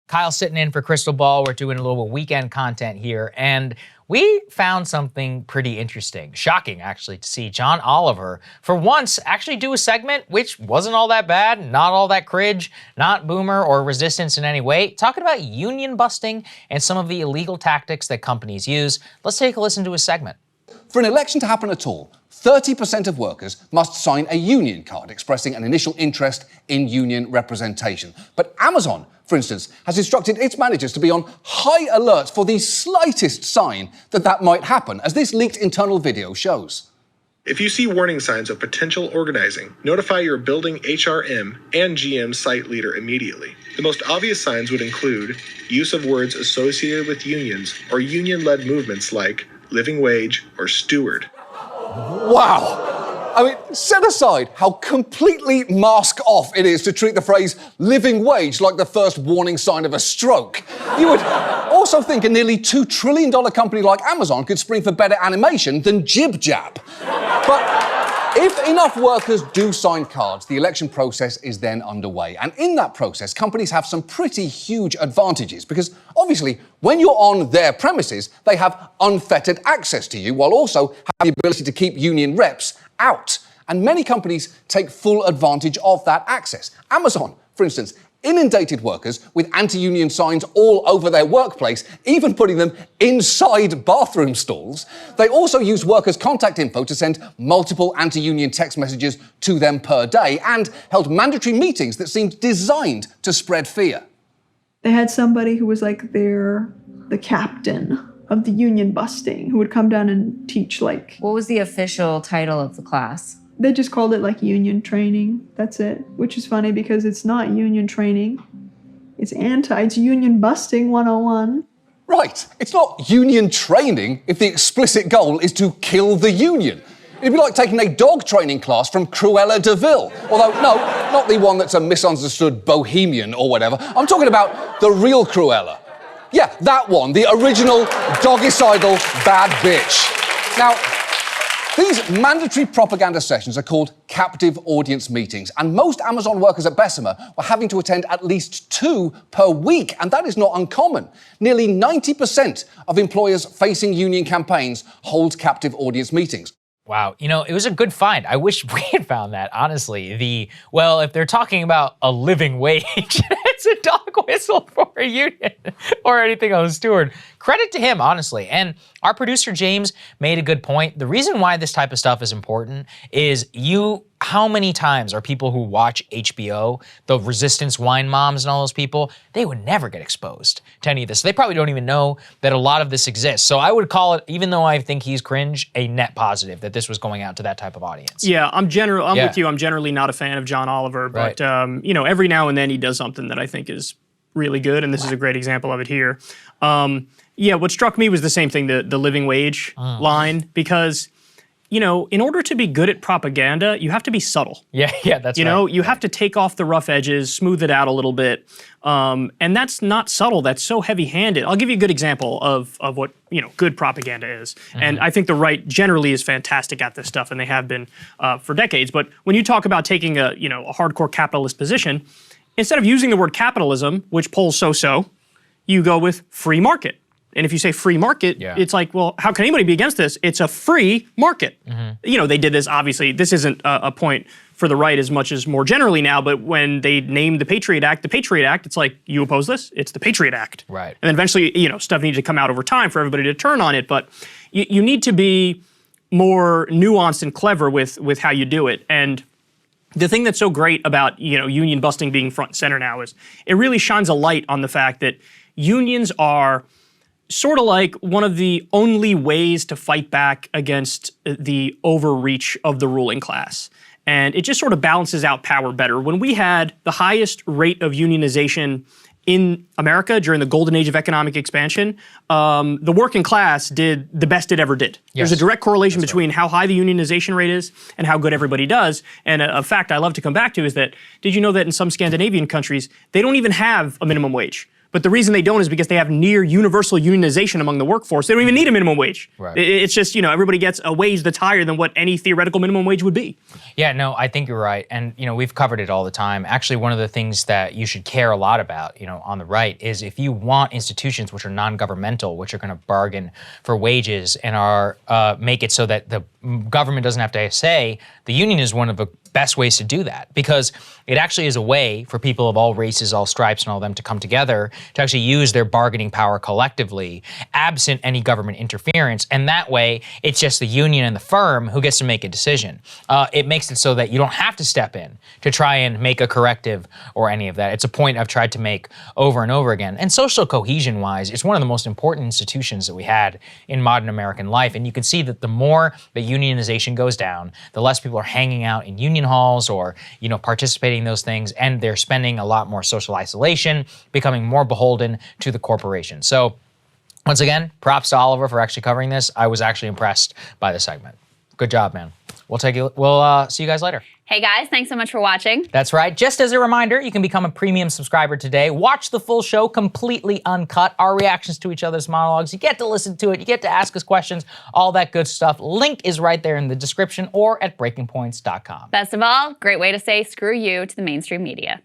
Kyle sitting in for Crystal Ball. We're doing a little weekend content here, and we found something pretty interesting. Shocking, actually, to see John Oliver, for once, actually do a segment which wasn't all that bad, not all that cringe, not boomer or resistance in any way, talking about union busting and some of the illegal tactics that companies use. Let's take a listen to his segment. For an election to happen at all, 30% of workers must sign a union card expressing an initial interest in union representation. But Amazon, for instance, has instructed its managers to be on high alert for the slightest sign that that might happen, as this leaked internal video shows. If you see warning signs of potential organizing, notify your building HRM and GM site leader immediately. The most obvious signs would include use of words associated with unions or union-led movements like living wage or steward. Wow! I mean, set aside how completely mask-off it is to treat the phrase living wage like the first warning sign of a stroke. You would also think a nearly $2 trillion company like Amazon could spring for better animation than Jib Jab. But if enough workers do sign cards, the election process is then underway. And in that process, companies have some pretty huge advantages because, obviously, when you're on their premises, they have unfettered access to you while also having the ability to keep union reps out. And many companies take full advantage of that access. Amazon, for instance, inundated workers with anti-union signs all over their workplace, even putting them inside bathroom stalls. They also use workers' contact info to send multiple anti-union text messages to them per day and held mandatory meetings that seemed designed to spread fear. They had somebody who was like the captain of the union busting, who would come down and teach like... What was the official title of the class? They just called it like union training, that's it. Which is funny because it's not union training. It's union busting 101. Right, it's not union training if the explicit goal is to kill the union. It'd be like taking a dog training class from Cruella de Vil. Although, no, not the one that's a misunderstood bohemian or whatever. I'm talking about the real Cruella. Yeah, that one, the original doggicidal bad bitch. Now, these mandatory propaganda sessions are called captive audience meetings, and most Amazon workers at Bessemer were having to attend at least 2 per week, and that is not uncommon. Nearly 90% of employers facing union campaigns hold captive audience meetings. Wow, you know, it was a good find. I wish we had found that, honestly. Well, if they're talking about a living wage, it's a dog whistle for a union or anything on a steward. Credit to him, honestly. And our producer, James, made a good point. The reason why this type of stuff is important is how many times are people who watch HBO, the resistance wine moms and all those people, they would never get exposed to any of this. They probably don't even know that a lot of this exists. So I would call it, even though I think he's cringe, a net positive that this was going out to that type of audience. Yeah, I'm with you. I'm generally not a fan of John Oliver, but Right. you know, every now and then he does something that I think is really good, and this is a great example of it here. Yeah, what struck me was the same thing, the living wage line, because you know, in order to be good at propaganda, you have to be subtle. Yeah, that's right. You know, you have to take off the rough edges, smooth it out a little bit. And that's not subtle, that's so heavy-handed. I'll give you a good example of what, you know, good propaganda is. And I think the right generally is fantastic at this stuff, and they have been for decades. But when you talk about taking a hardcore capitalist position, instead of using the word capitalism, which polls so-so, you go with free market. And if you say free market, it's like, well, how can anybody be against this? It's a free market. You know, they did this, obviously, this isn't a point for the right as much as more generally now, but when they named the Patriot Act, it's like, you oppose this? It's the Patriot Act. Right. And then eventually, you know, stuff needed to come out over time for everybody to turn on it, but you need to be more nuanced and clever with how you do it. And the thing that's so great about, you know, union busting being front and center now is it really shines a light on the fact that unions are sort of like one of the only ways to fight back against the overreach of the ruling class. And it just sort of balances out power better. When we had the highest rate of unionization in America during the golden age of economic expansion, the working class did the best it ever did. Yes. There's a direct correlation between how high the unionization rate is and how good everybody does. And a fact I love to come back to is that, did you know that in some Scandinavian countries, they don't even have a minimum wage? But the reason they don't is because they have near universal unionization among the workforce. They don't even need a minimum wage. Right. It's just, everybody gets a wage that's higher than what any theoretical minimum wage would be. Yeah, no, I think you're right. And, we've covered it all the time. Actually, one of the things that you should care a lot about, on the right, is if you want institutions which are non-governmental, which are going to bargain for wages and are make it so that the government doesn't have to say, the union is one of the best ways to do that, because it actually is a way for people of all races, all stripes, and all of them to come together to actually use their bargaining power collectively, absent any government interference. And that way, it's just the union and the firm who gets to make a decision. It makes it so that you don't have to step in to try and make a corrective or any of that. It's a point I've tried to make over and over again. And social cohesion-wise, it's one of the most important institutions that we had in modern American life. And you can see that the more that unionization goes down, the less people are hanging out in union halls or, participating in those things, and they're spending a lot more social isolation, becoming more beholden to the corporation. So once again, props to Oliver for actually covering this. I was actually impressed by the segment. Good job, man. We'll see you guys later. Hey guys, thanks so much for watching. That's right. Just as a reminder, you can become a premium subscriber today. Watch the full show completely uncut, our reactions to each other's monologues. You get to listen to it. You get to ask us questions, all that good stuff. Link is right there in the description or at breakingpoints.com. Best of all, great way to say screw you to the mainstream media.